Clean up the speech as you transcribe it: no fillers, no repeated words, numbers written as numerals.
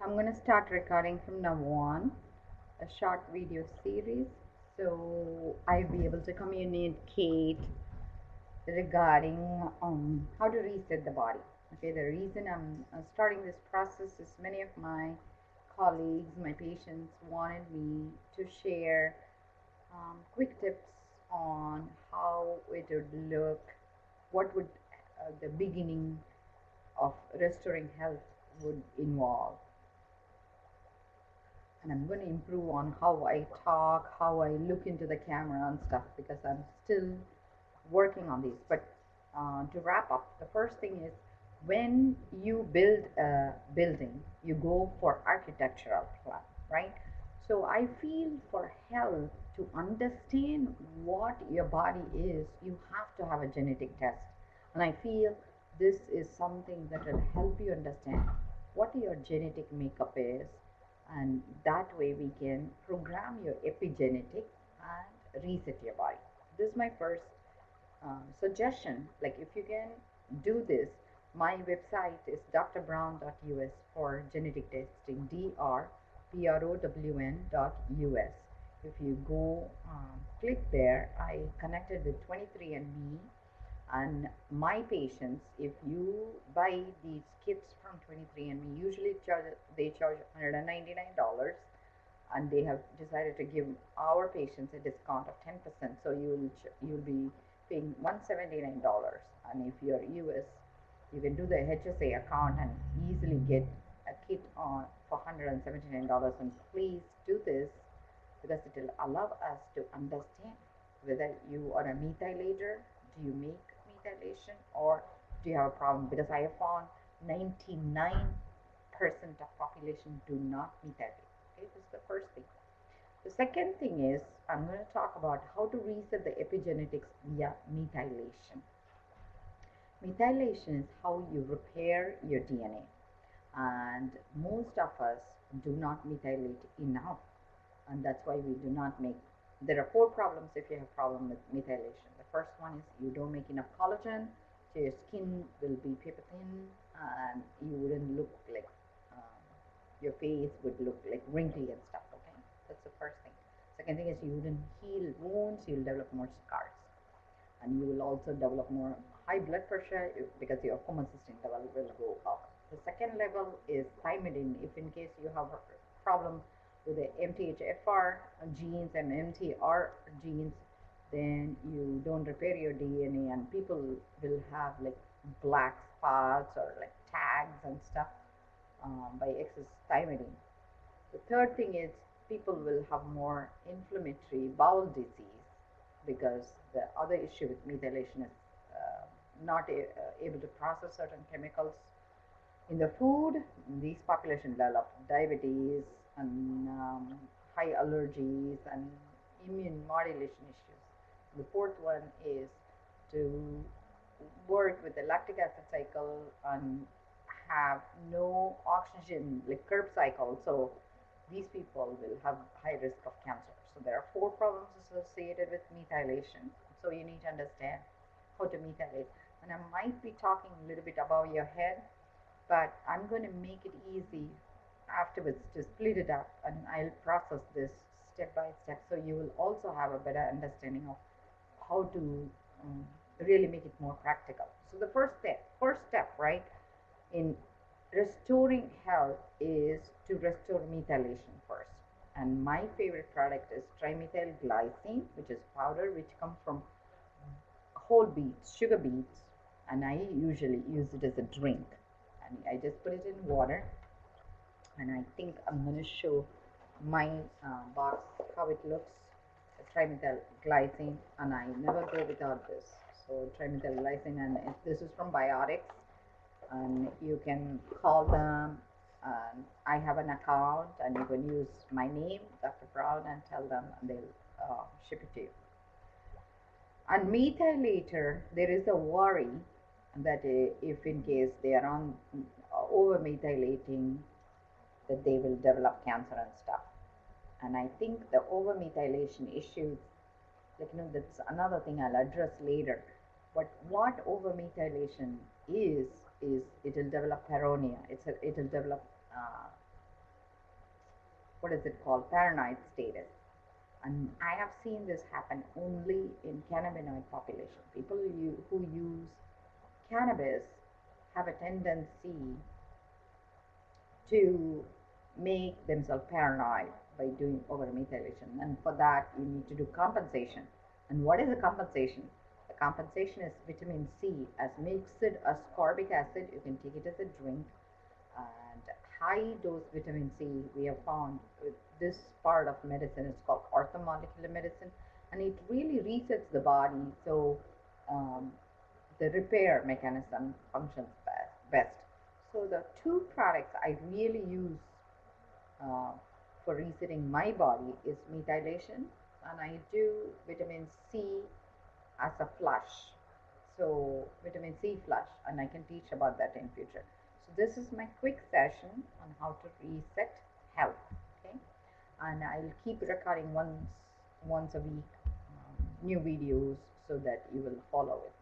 I'm going to start recording from now on a short video series so I'll be able to communicate regarding how to reset the body. Okay, the reason I'm starting this process is many of my colleagues, my patients wanted me to share quick tips on how it would look, what would the beginning of restoring health would involve. And I'm going to improve on how I talk, how I look into the camera and stuff because I'm still working on these. But to wrap up, the first thing is when you build a building, you go for architectural plan, right? So I feel for health, to understand what your body is, you have to have a genetic test. And I feel this is something that will help you understand what your genetic makeup is, and that way we can program your epigenetic and reset your body. This is my first suggestion. Like, if you can do this, my website is drbrown.us for genetic testing, drprown.us. If you go click there, I connected with 23andMe, and my patients, if you buy these kits from 23andMe, usually they charge $199, and they have decided to give our patients a discount of 10%. So you'll be paying $179, and if you're US, you can do the HSA account and easily get a kit on for $179. And please do this because it will allow us to understand whether you are a methylator, do you make methylation, or do you have a problem? Because I have found 99% of population do not methylate. Okay, this is the first thing. The second thing is I'm going to talk about how to reset the epigenetics via methylation. Methylation is how you repair your DNA, and most of us do not methylate enough, and that's why we do not make. There are four problems if you have problem with methylation. The first one is you don't make enough collagen, so your skin will be paper thin, and you wouldn't look like your face would look like wrinkly and stuff. Okay, that's the first thing. Second thing is you wouldn't heal wounds, you'll develop more scars, and you will also develop more high blood pressure because your homocysteine level will go up. The second level is thymidine. If in case you have a problem with the MTHFR genes and MTR genes, then you don't repair your DNA, and people will have like black spots or like tags and stuff by excess thymidine. The third thing is people will have more inflammatory bowel disease because the other issue with methylation is not able to process certain chemicals in the food. These population develop diabetes and high allergies and immune modulation issues. The fourth one is to work with the lactic acid cycle and have no oxygen, like Krebs cycle. So these people will have high risk of cancer. So there are four problems associated with methylation. So you need to understand how to methylate. And I might be talking a little bit above your head, but I'm going to make it easy afterwards to split it up, and I'll process this step by step, so you will also have a better understanding of how to really make it more practical. So the first step, right, in restoring health is to restore methylation first. And my favorite product is trimethylglycine, which is powder, which comes from whole beets, sugar beets, and I usually use it as a drink. And I just put it in water, and I think I'm going to show my box how it looks. Trimethylglycine, and I never go without this. So trimethylglycine, and this is from Biotics, and you can call them. I have an account, and you can use my name, Dr. Brown, and tell them, and they'll ship it to you. And methylator, there is a worry that if in case they are on over methylating, that they will develop cancer and stuff. And I think the over methylation issue, like, that's another thing I'll address later. But what over methylation is it will develop paranoia. It will develop what is it called, paranoid status. And I have seen this happen only in cannabinoid population. People who use cannabis have a tendency to make themselves paranoid by doing overmethylation. And for that, you need to do compensation. And what is a compensation? The compensation is vitamin C as mixed ascorbic acid. You can take it as a drink. And high dose vitamin C, we have found this part of medicine is called orthomolecular medicine, and it really resets the body. So um, the repair mechanism functions best. So the two products I really use uh, for resetting my body is methylation, and I do vitamin C as a flush. So vitamin C flush, and I can teach about that in future. So this is my quick session on how to reset health. Okay, and I'll keep recording once a week new videos so that you will follow it.